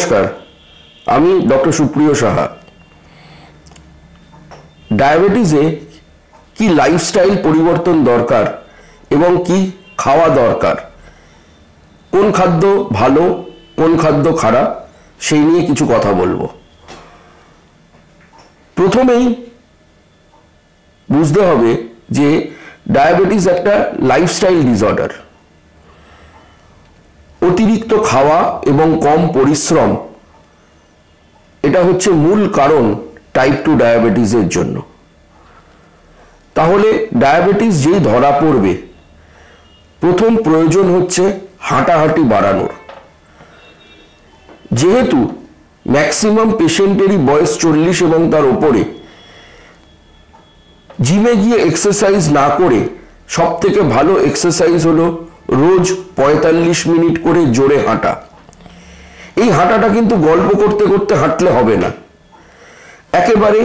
নমস্কার, আমি ডক্টর সুপ্রিয় সাহা। ডায়াবেটিসে কি লাইফস্টাইল পরিবর্তন দরকার এবং কি খাওয়া দরকার, কোন খাদ্য ভালো কোন খাদ্য খারাপ, সেই নিয়ে কিছু কথা বলবো। প্রথমেই বুঝতে হবে যে ডায়াবেটিস একটা লাইফস্টাইল ডিসঅর্ডার। অতিরিক্ত খাওয়া এবং কম পরিশ্রম এটা হচ্ছে মূল কারণ টাইপ 2 ডায়াবেটিসের জন্য। তাহলে ডায়াবেটিস যেই ধরা পড়বে, প্রথম প্রয়োজন হচ্ছে হাঁটাহাঁটি বাড়ানোর। যেহেতু ম্যাক্সিমাম পেশেন্টেরই বয়স 40 এবং তার উপরে, জিমে গিয়ে এক্সারসাইজ না করে সব থেকে ভালো এক্সারসাইজ হলো রোজ 45 মিনিট করে জোরে হাঁটা। এই হাঁটাটা কিন্তু গল্প করতে করতে হাঁটলে হবে না, একেবারে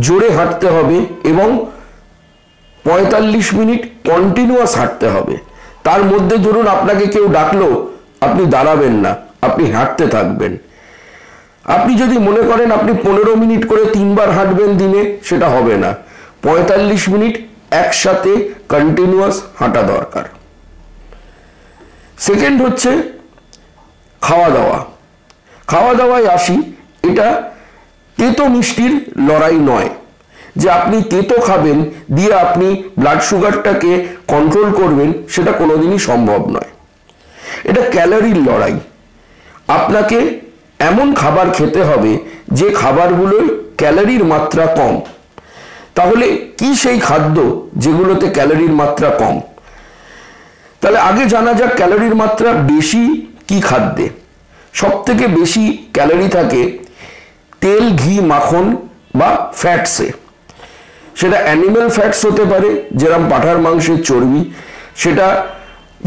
জোরে হাঁটতে হবে এবং 45 মিনিট কন্টিনিউয়াস হাঁটতে হবে। তার মধ্যে ধরুন আপনাকে কেউ ডাকলো, আপনি দাঁড়াবেন না, আপনি হাঁটতে থাকবেন। আপনি যদি মনে করেন আপনি 15 মিনিট করে 3 বার হাঁটবেন দিনে, সেটা হবে না। 45 মিনিট একসাথে কন্টিনিউয়াস হাঁটা দরকার। সেকেন্ড হচ্ছে খাওয়া দাওয়া। খাওয়া দাওয়ায় আসি, এটা তেতো মিষ্টির লড়াই নয় যে আপনি তেতো খাবেন দিয়ে আপনি ব্লাড সুগারটাকে কন্ট্রোল করবেন, সেটা কোনোদিনই সম্ভব নয়। এটা ক্যালোরির লড়াই। আপনাকে এমন খাবার খেতে হবে যে খাবারগুলোর ক্যালোরির মাত্রা কম। তাহলে কি সেই খাদ্য যেগুলোতে ক্যালোরির মাত্রা কম? তাহলে আগে জানা যাক ক্যালোরির মাত্রা বেশি কি খাদ্যে। সব থেকে বেশি ক্যালোরি থাকে তেল, ঘি, মাখন বা ফ্যাটসে। সেটা অ্যানিম্যাল ফ্যাটস হতে পারে, যেরকম পাঁঠার মাংসের চর্বি। সেটা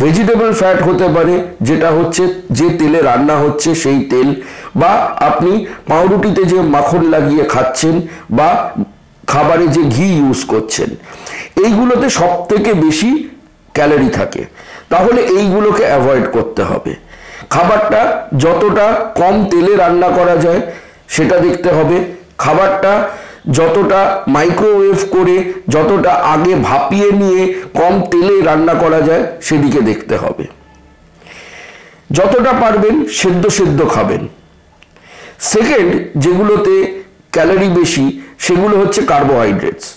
ভেজিটেবল ফ্যাট হতে পারে, যেটা হচ্ছে যে তেলে রান্না হচ্ছে সেই তেল, বা আপনি পাউরুটিতে যে মাখন লাগিয়ে খাচ্ছেন বা খাবারে যে ঘি ইউজ করছেন। এইগুলোতে সব থেকে বেশি ক্যালোরি থাকে। তাহলে এইগুলোকে অ্যাভয়েড করতে হবে। খাবারটা যতটা কম তেলে রান্না করা যায় সেটা দেখতে হবে। খাবারটা যতটা মাইক্রোওয়েভ করে, যতটা আগে ভাপিয়ে নিয়ে কম তেলে রান্না করা যায় সেদিকে দেখতে হবে। যতটা পারবেন সেদ্ধ সেদ্ধ খাবেন। সেকেন্ড, যেগুলোতে ক্যালোরি বেশি সেগুলো হচ্ছে কার্বোহাইড্রেটস।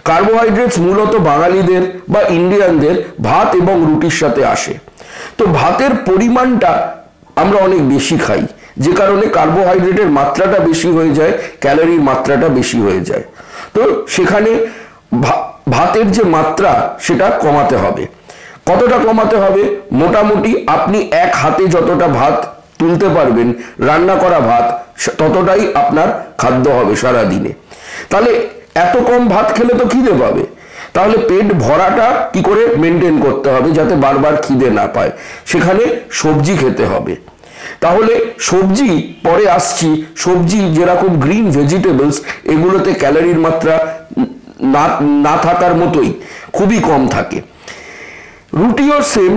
কার্বোহাইড্রেটস মূলত বাঙালিদের বা ইন্ডিয়ানদের ভাত এবং রুটির সাথে আসে। তো ভাতের পরিমাণটা আমরা অনেক বেশি খাই, যে কারণে কার্বোহাইড্রেটের মাত্রাটা বেশি হয়ে যায়, ক্যালোরির মাত্রাটা বেশি হয়ে যায়। তো সেখানে ভাতের যে মাত্রা সেটা কমাতে হবে। কতটা কমাতে হবে? মোটামুটি আপনি এক হাতে যতটা ভাত তুলতে পারবেন, রান্না করা ভাত, ততটাই আপনার খাদ্য হবে সারা দিনে। তাহলে এত কম ভাত খেলে তো খিদে পাবে। তাহলে পেট ভরাটা কি করে মেনটেন করতে হবে যাতে বারবার খিদে না পায়? সেখানে সবজি খেতে হবে। তাহলে সবজি পরে আসছি। সবজি যেরকম গ্রিন ভেজিটেবলস, এগুলোতে ক্যালোরির মাত্রা না থাকার মতোই খুবই কম থাকে। রুটিও সেম,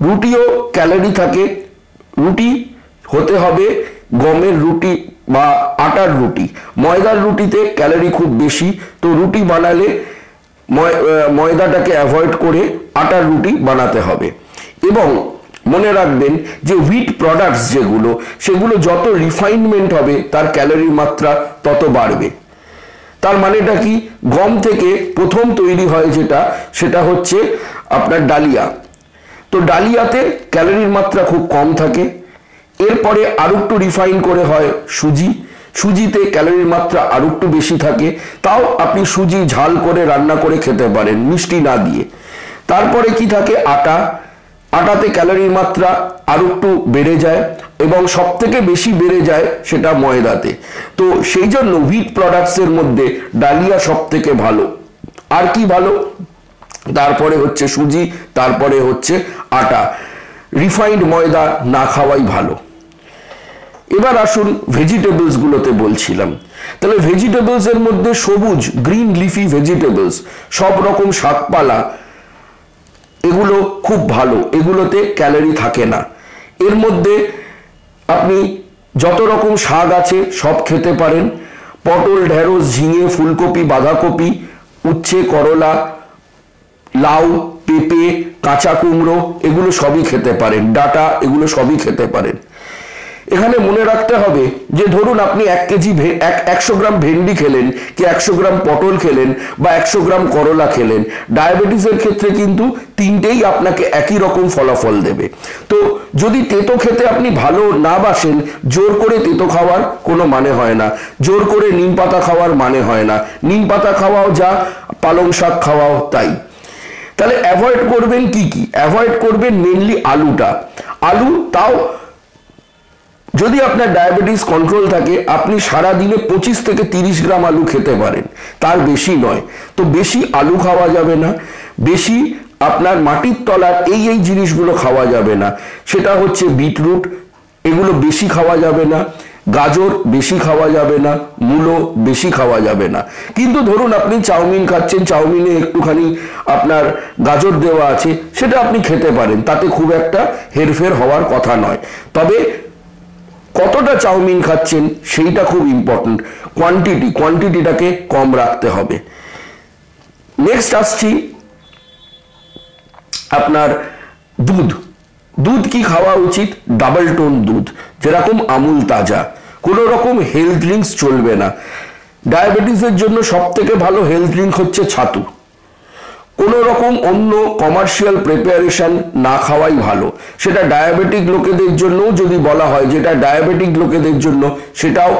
রুটিও ক্যালোরি থাকে। রুটি হতে হবে গমের রুটি বা আটার রুটি। ময়দার রুটিতে ক্যালোরি খুব বেশি। তো রুটি বানালে ময়দাটাকে অ্যাভয়েড করে আটার রুটি বানাতে হবে। এবং মনে রাখবেন যে হুইট প্রোডাক্টস যেগুলো, সেগুলো যত রিফাইনমেন্ট হবে তার ক্যালোরির মাত্রা তত বাড়বে। তার মানেটা কি? গম থেকে প্রথম তৈরি হয় যেটা, সেটা হচ্ছে আপনার ডালিয়া। তো ডালিয়াতে ক্যালোরির মাত্রা খুব কম থাকে। এরপরে আরো একটু রিফাইন করে হয় সুজি। সুজিতে ক্যালোরির মাত্রা আরো একটু বেশি থাকে। তাও আপনি সুজি ঝাল করে রান্না করে খেতে পারেন মিষ্টি না দিয়ে। তারপরে কি থাকে? আটা। আটাতে ক্যালোরির মাত্রা আরো একটু বেড়ে যায় এবং সব থেকে বেশি বেড়ে যায় সেটা ময়দাতে। তো সেই জন্য হুইট প্রোডাক্টসের মধ্যে ডালিয়া সব থেকে ভালো। আর কি ভালো? তারপরে হচ্ছে সুজি, তারপরে হচ্ছে আটা। রিফাইন্ড ময়দা না খাওয়াই ভালো। এবার আসুন ভেজিটেবলস গুলোতে বলছিলাম। তাহলে ভেজিটেবলস এর মধ্যে সবুজ গ্রিন লিফি ভেজিটেবলস, সব রকম শাকপালা, এগুলো খুব ভালো। এগুলোতে ক্যালোরি থাকে না। এর মধ্যে আপনি যত রকম শাক আছে সব খেতে পারেন, পটল, ঢেঁড়স, ঝিঙে, ফুলকপি, বাঁধাকপি, উচ্ছে, করলা, লাউ, পেঁপে, কাঁচা কুমড়ো, এগুলো সবই খেতে পারেন, ডাঁটা, এগুলো সবই খেতে পারেন। এখানে মনে রাখতে হবে যে ধরুন আপনি 100 গ্রাম ভেন্ডি খেলেন, কি 100 গ্রাম পটল খেলেন, বা 100 গ্রাম করলা খেলেন, ডায়াবেটিসের ক্ষেত্রে কিন্তু তিনটেই আপনাকে একই রকম ফলাফল দেবে। তো যদি তেতো খেতে আপনি ভালো না বাসেন, জোর করে তেতো খাওয়ার কোনো মানে হয় না, জোর করে নিম পাতা খাওয়ার মানে হয় না। নিম পাতা খাওয়াও যা, পালং শাক খাওয়াও তাই। তাহলে অ্যাভয়েড করবেন কি কি? অ্যাভয়েড করবেন মেনলি আলুটা। আলু, তাও যদি আপনার ডায়াবেটিস কন্ট্রোল থাকে, আপনি সারা দিনে 25 থেকে 30 গ্রাম আলু খেতে পারেন, তার বেশি নয়। তো বেশি আলু খাওয়া যাবে না, বেশি আপনার মাটির তলার এই জিনিসগুলো খাওয়া যাবে না। সেটা হচ্ছে বিটরুট, এগুলো বেশি খাওয়া যাবে না, গাজর বেশি খাওয়া যাবে না, মূলো বেশি খাওয়া যাবে না। কিন্তু ধরুন আপনি চাউমিন খাচ্ছেন, চাউমিনে একটুখানি আপনার গাজর দেওয়া আছে, সেটা আপনি খেতে পারেন, তাতে খুব একটা হেরফের হওয়ার কথা নয়। তবে কতটা চাউমিন খাচ্ছেন সেইটা খুব ইম্পর্টেন্ট, কোয়ান্টিটিটাকে কম রাখতে হবে। নেক্সট আসছি আপনার দুধ কি খাওয়া উচিত? ডাবল টোন দুধ, যেরকম আমুল তাজা। কোনো রকম হেলথ ড্রিঙ্কস চলবে না। ডায়াবেটিসের জন্য সব থেকে ভালো হেলথ ড্রিঙ্ক হচ্ছে ছাতু। কোনো রকম অন্য কমার্শিয়াল প্রিপারেশন না খাওয়াই ভালো। সেটা ডায়াবেটিক লোকেদের জন্য যদি বলা হয়, যেটা ডায়াবেটিক লোকেদের জন্য, সেটাও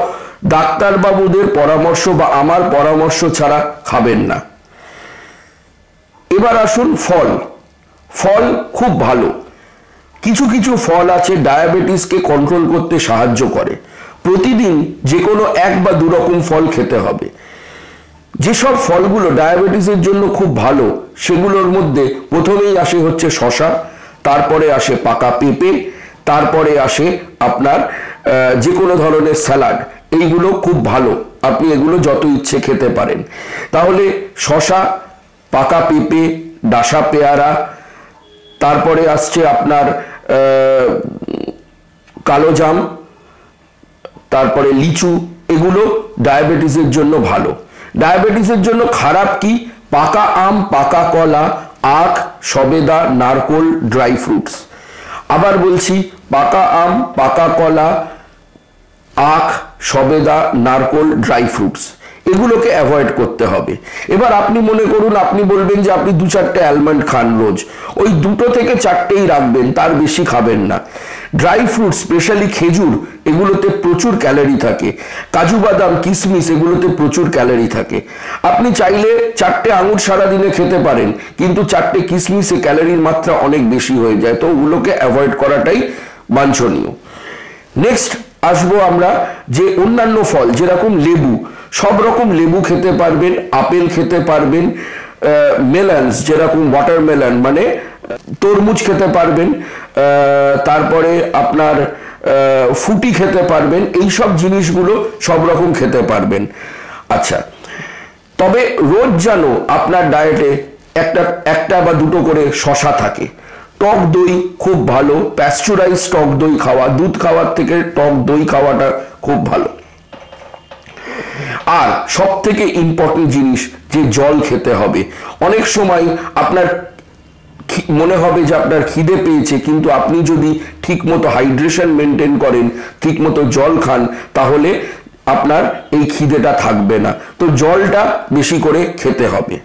ডাক্তারবাবুদের পরামর্শ বা আমার পরামর্শ ছাড়া খাবেন না। এবার আসুন ফল খুব ভালো। কিছু ফল আছে ডায়াবেটিসকে কন্ট্রোল করতে সাহায্য করে। প্রতিদিন যে কোনো 1 বা 2 রকম ফল খেতে হবে। যেসব ফলগুলো ডায়াবেটিসের জন্য খুব ভালো, সেগুলোর মধ্যে প্রথমেই আসে হচ্ছে শসা, তারপরে আসে পাকা পেঁপে, তারপরে আসে আপনার যে কোনো ধরনের স্যালাড। এইগুলো খুব ভালো, আপনি এগুলো যত ইচ্ছে খেতে পারেন। তাহলে শসা, পাকা পেঁপে, ডাসা পেয়ারা, তারপরে আসছে আপনার কালো জাম, তারপরে লিচু, এগুলো ডায়াবেটিসের জন্য ভালো। ডায়াবেটিসের জন্য খারাপ কি? পাকা আম, পাকা কলা, আখ, সবেদা, নারকোল, ড্রাই ফ্রুটস। আবার বলছি, পাকা আম, পাকা কলা, আখ, সবেদা, নারকোল, ড্রাই ফ্রুটস, এগুলোকে অ্যাভয়েড করতে হবে। এবার আপনি মনে করুন, আপনি বলবেন যে আপনি 2-4টে অ্যালমন্ড খান রোজ, ওই 2 থেকে 4টেই রাখবেন, তার বেশি খাবেন না। ড্রাই ফ্রুট, স্পেশালি খেজুর, এগুলোতে প্রচুর ক্যালোরি থাকে। কাজু বাদাম, কিশমিশ, এগুলোতে প্রচুর ক্যালোরি থাকে। আপনি চাইলে 4টে আঙুর সারাদিনে খেতে পারেন, কিন্তু 4টে কিশমিশে ক্যালোরির মাত্রা অনেক বেশি হয়ে যায়, তো ওগুলোকে অ্যাভয়েড করাটাই বাঞ্ছনীয়। নেক্সট আসবো আমরা যে অন্যান্য ফল, যেরকম লেবু, সব রকম লেবু খেতে পারবেন, আপেল খেতে পারবেন, মেলনস, যেরকম ওয়াটারমেলন মানে তরমুজ খেতে পারবেন, তারপরে আপনার ফুটি খেতে পারবেন। এই সব জিনিসগুলো সব রকম খেতে পারবেন। আচ্ছা, তবে রোজ যেন আপনার ডায়েটে একটা বা 2টো করে শসা থাকে। টক দই খুব ভালো, প্যাস্চুরাইজ টক দই খাওয়া, দুধ খাওয়ার থেকে টক দই খাওয়াটা খুব ভালো। আর সব থেকে ইম্পর্টেন্ট জিনিস যে জল খেতে হবে। অনেক সময় আপনার মনে হবে যে আপনার খিদে পেয়েছে, কিন্তু আপনি যদি ঠিকমতো হাইড্রেশন মেনটেন করেন, ঠিকমতো জল খান, তাহলে আপনার এই খিদেটা থাকবে না। তো জলটা বেশি করে খেতে হবে।